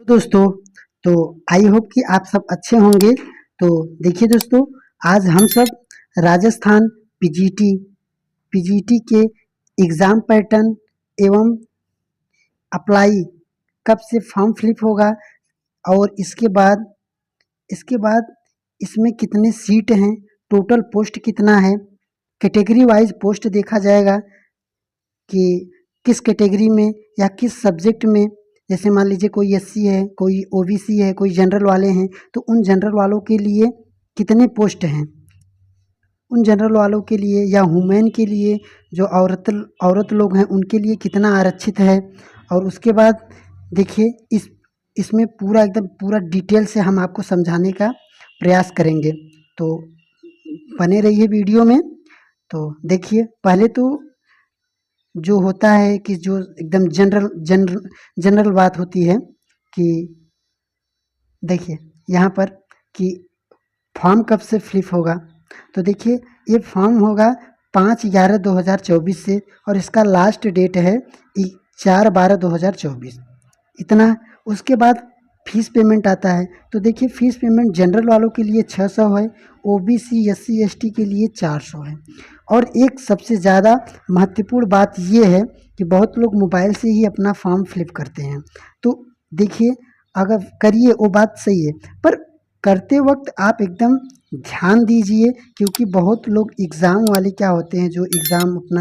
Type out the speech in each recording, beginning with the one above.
दोस्तों, तो I hope कि आप सब अच्छे होंगे। तो देखिए दोस्तों, आज हम सब राजस्थान पीजीटी पीजीटी के एग्ज़ाम पैटर्न एवं अप्लाई कब से फॉर्म फिलिप होगा और इसके बाद इसमें कितने सीट हैं, टोटल पोस्ट कितना है, कैटेगरी वाइज पोस्ट देखा जाएगा कि किस कैटेगरी में या किस सब्जेक्ट में। जैसे मान लीजिए कोई एससी है, कोई ओबीसी है, कोई जनरल वाले हैं, तो उन जनरल वालों के लिए कितने पोस्ट हैं, उन जनरल वालों के लिए या वुमेन के लिए जो औरत लोग हैं उनके लिए कितना आरक्षित है। और उसके बाद देखिए इसमें पूरा एकदम पूरा डिटेल से हम आपको समझाने का प्रयास करेंगे। तो बने रहिए वीडियो में। तो देखिए, पहले तो जो होता है कि जो एकदम जनरल बात होती है कि देखिए यहाँ पर कि फॉर्म कब से फिलिप होगा। तो देखिए ये फॉर्म होगा 5/11/2024 से और इसका लास्ट डेट है 4/12/2024 इतना। उसके बाद फीस पेमेंट आता है। तो देखिए फीस पेमेंट जनरल वालों के लिए 600 है, ओबीसी एससी एसटी के लिए 400 है। और एक सबसे ज़्यादा महत्वपूर्ण बात ये है कि बहुत लोग मोबाइल से ही अपना फॉर्म फिलिप करते हैं। तो देखिए अगर करिए वो बात सही है, पर करते वक्त आप एकदम ध्यान दीजिए, क्योंकि बहुत लोग एग्ज़ाम वाले क्या होते हैं जो एग्ज़ाम अपना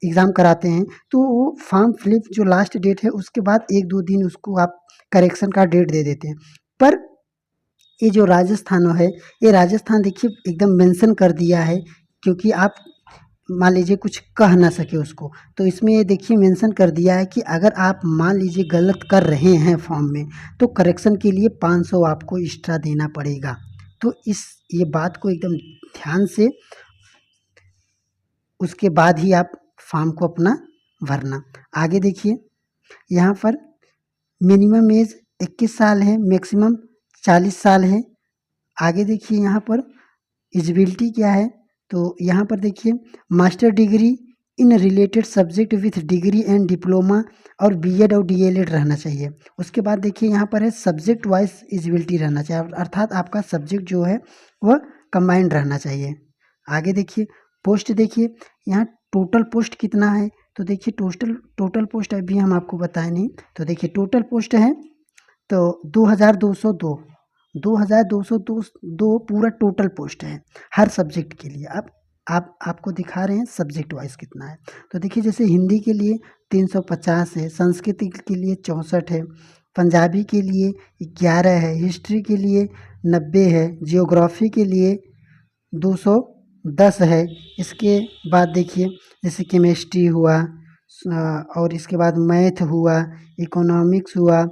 एग्ज़ाम कराते हैं, तो वो फॉर्म फिलिप जो लास्ट डेट है उसके बाद 1-2 दिन उसको आप करेक्शन का डेट दे देते हैं। पर ये जो राजस्थान है, ये राजस्थान देखिए एकदम मेंशन कर दिया है, क्योंकि आप मान लीजिए कुछ कह ना सके उसको। तो इसमें ये देखिए मेंशन कर दिया है कि अगर आप मान लीजिए गलत कर रहे हैं फॉर्म में, तो करेक्शन के लिए 500 आपको एक्स्ट्रा देना पड़ेगा। तो ये बात को एकदम ध्यान से उसके बाद ही आप फॉर्म को अपना भरना। आगे देखिए यहाँ पर मिनिमम एज 21 साल है, मैक्सिमम 40 साल है। आगे देखिए यहाँ पर एलिजिबिलिटी क्या है। तो यहाँ पर देखिए master degree in related subject with degree and diploma और बीएड और डीएलएड रहना चाहिए। उसके बाद देखिए यहाँ पर है सब्जेक्ट वाइज एलिजिबिलिटी रहना चाहिए, अर्थात आपका सब्जेक्ट जो है वह कंबाइंड रहना चाहिए। आगे देखिए पोस्ट, देखिए यहाँ टोटल पोस्ट कितना है। तो देखिए टोटल पोस्ट अभी हम आपको बताए नहीं। तो देखिए टोटल पोस्ट है तो 2202 पूरा टोटल पोस्ट है हर सब्जेक्ट के लिए। अब आपको दिखा रहे हैं सब्जेक्ट वाइज कितना है। तो देखिए जैसे हिंदी के लिए 350 है, संस्कृत के लिए 64 है, पंजाबी के लिए 11 है, हिस्ट्री के लिए 90 है, जियोग्राफी के लिए 210 है। इसके बाद देखिए जैसे केमिस्ट्री हुआ, और इसके बाद मैथ हुआ, इकोनॉमिक्स हुआ,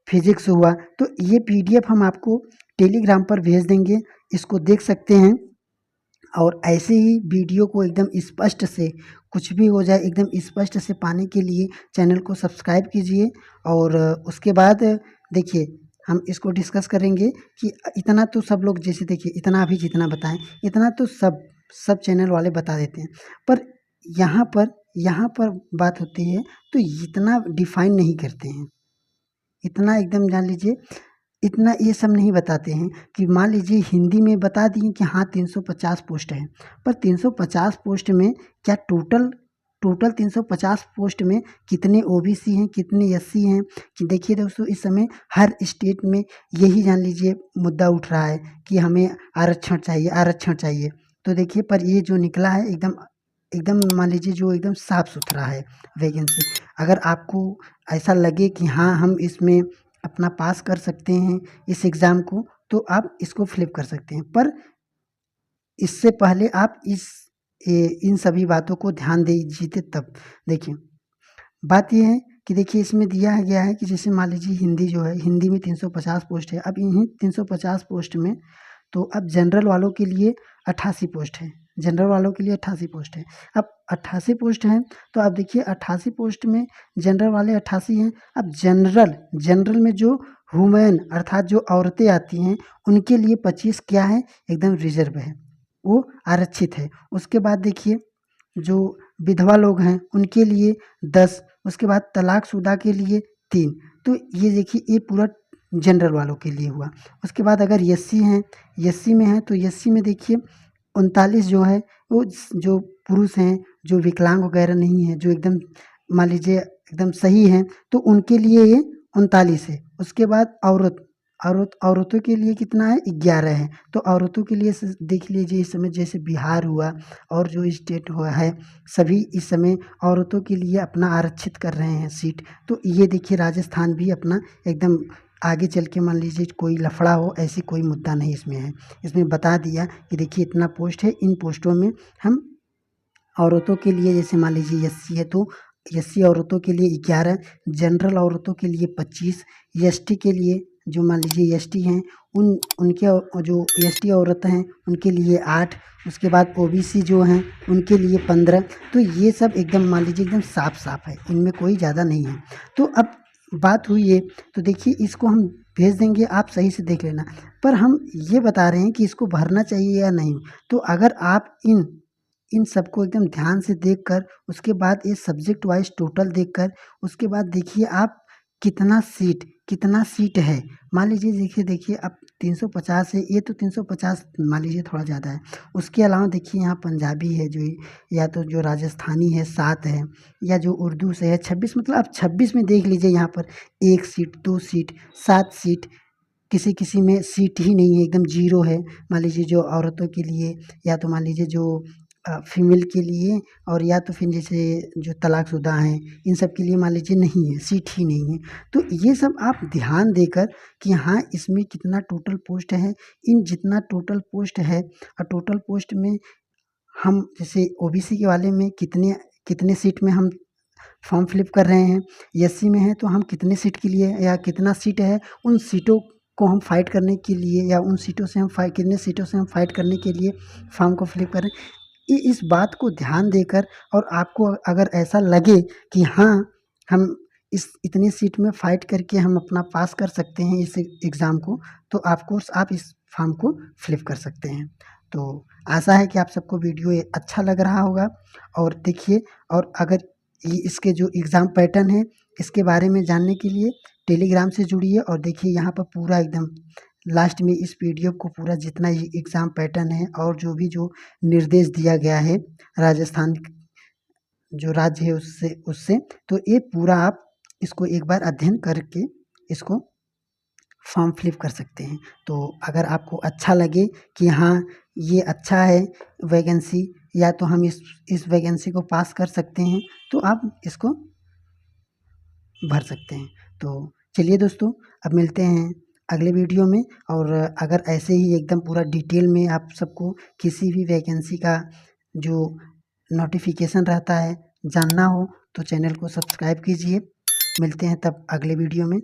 फिजिक्स हुआ। तो ये पीडीएफ हम आपको टेलीग्राम पर भेज देंगे, इसको देख सकते हैं। और ऐसे ही वीडियो को एकदम स्पष्ट से, कुछ भी हो जाए एकदम स्पष्ट से पाने के लिए चैनल को सब्सक्राइब कीजिए। और उसके बाद देखिए हम इसको डिस्कस करेंगे कि इतना तो सब लोग, जैसे देखिए इतना अभी जितना बताएं इतना तो सब चैनल वाले बता देते हैं, पर यहाँ पर बात होती है तो इतना डिफाइन नहीं करते हैं, इतना एकदम जान लीजिए इतना ये सब नहीं बताते हैं कि मान लीजिए हिंदी में बता दिए कि हाँ 350 पोस्ट है, पर 350 पोस्ट में क्या टोटल 350 पोस्ट में कितने ओबीसी हैं, कितने एससी हैं। कि देखिए दोस्तों इस समय हर स्टेट में यही जान लीजिए मुद्दा उठ रहा है कि हमें आरक्षण चाहिए। तो देखिए पर ये जो निकला है एकदम एकदम मान लीजिए जो एकदम साफ सुथरा है वैकेंसी। अगर आपको ऐसा लगे कि हाँ हम इसमें अपना पास कर सकते हैं इस एग्ज़ाम को, तो आप इसको फ्लिप कर सकते हैं। पर इससे पहले आप इन सभी बातों को ध्यान दीजिए तब। देखिए बात यह है कि देखिए इसमें दिया गया है कि जैसे मान लीजिए हिंदी जो है, हिंदी में 350 पोस्ट है। अब इन्हीं 350 पोस्ट में तो अब जनरल वालों के लिए 88 पोस्ट है, जनरल वालों के लिए 88 पोस्ट है। अब 88 पोस्ट हैं तो आप देखिए 88 पोस्ट में जनरल वाले 88 हैं। अब जनरल में जो वुमेन अर्थात जो औरतें आती हैं उनके लिए 25 क्या है, एकदम रिजर्व है, वो आरक्षित है। उसके बाद देखिए जो विधवा लोग हैं उनके लिए 10, उसके बाद तलाकशुदा के लिए 3। तो ये देखिए ये पूरा जनरल वालों के लिए हुआ। उसके बाद अगर एससी हैं, एससी में है तो एससी में देखिए 39 जो है वो जो पुरुष हैं, जो विकलांग वगैरह नहीं है, जो एकदम मान लीजिए एकदम सही हैं, तो उनके लिए ये 39 है। उसके बाद औरतों के लिए कितना है, 11 है। तो औरतों के लिए देख लीजिए इस समय जैसे बिहार हुआ और जो स्टेट हुआ है, सभी इस समय औरतों के लिए अपना आरक्षित कर रहे हैं सीट। तो ये देखिए राजस्थान भी अपना एकदम आगे चल के मान लीजिए कोई लफड़ा हो, ऐसी कोई मुद्दा नहीं इसमें है। इसमें बता दिया कि देखिए इतना पोस्ट है, इन पोस्टों में हम औरतों के लिए जैसे मान लीजिए एससी है तो एससी औरतों के लिए 11, जनरल औरतों के लिए 25, एसटी के लिए जो मान लीजिए एसटी हैं उनके जो एसटी औरतें हैं उनके लिए 8, उसके बाद ओबीसी जो हैं उनके लिए 15। तो ये सब एकदम मान लीजिए एकदम साफ साफ है, इनमें कोई ज़्यादा नहीं है। तो अब बात हुई है तो देखिए इसको हम भेज देंगे, आप सही से देख लेना। पर हम ये बता रहे हैं कि इसको भरना चाहिए या नहीं। तो अगर आप इन सबको एकदम ध्यान से देखकर उसके बाद ये सब्जेक्ट वाइज टोटल देखकर उसके बाद देखिए आप कितना सीट है। मान लीजिए देखिए अब 350 है, ये तो 350 मान लीजिए थोड़ा ज़्यादा है। उसके अलावा देखिए यहाँ पंजाबी है जो, या तो जो राजस्थानी है 7 है, या जो उर्दू से है 26। मतलब आप 26 में देख लीजिए यहाँ पर 1 सीट, 2 सीट, 7 सीट, किसी में सीट ही नहीं है, एकदम जीरो है। मान लीजिए जो औरतों के लिए, या तो मान लीजिए जो फीमेल के लिए, और या तो फिर जैसे जो तलाकशुदा हैं इन सब के लिए मान लीजिए नहीं है, सीट ही नहीं है। तो ये सब आप ध्यान देकर कि हाँ इसमें कितना टोटल पोस्ट है, इन जितना टोटल पोस्ट है और टोटल पोस्ट में हम जैसे ओबीसी के वाले में कितने कितने सीट में हम फॉर्म फिलअप कर रहे हैं, एससी में है तो हम कितने सीट के लिए या कितना सीट है, उन सीटों को हम फाइट करने के लिए, या उन सीटों से हम कितने सीटों से हम फाइट करने के लिए फॉर्म को फिलअप कर रहे हैं। इस बात को ध्यान देकर, और आपको अगर ऐसा लगे कि हाँ हम इस इतनी सीट में फाइट करके हम अपना पास कर सकते हैं इस एग्ज़ाम को, तो आप इस फॉर्म को फिलअप कर सकते हैं। तो आशा है कि आप सबको वीडियो ये अच्छा लग रहा होगा। और देखिए, और अगर ये इसके जो एग्ज़ाम पैटर्न है इसके बारे में जानने के लिए टेलीग्राम से जुड़िए। और देखिए यहाँ पर पूरा एकदम लास्ट में इस पीडीएफ को पूरा जितना ये एग्ज़ाम पैटर्न है और जो भी जो निर्देश दिया गया है राजस्थान जो राज्य है उससे तो ये पूरा आप इसको एक बार अध्ययन करके इसको फॉर्म फिलअप कर सकते हैं। तो अगर आपको अच्छा लगे कि हाँ ये अच्छा है वैकेंसी, या तो हम इस वैकेंसी को पास कर सकते हैं, तो आप इसको भर सकते हैं। तो चलिए दोस्तों, अब मिलते हैं अगले वीडियो में। और अगर ऐसे ही एकदम पूरा डिटेल में आप सबको किसी भी वैकेंसी का जो नोटिफिकेशन रहता है जानना हो तो चैनल को सब्सक्राइब कीजिए। मिलते हैं तब अगले वीडियो में।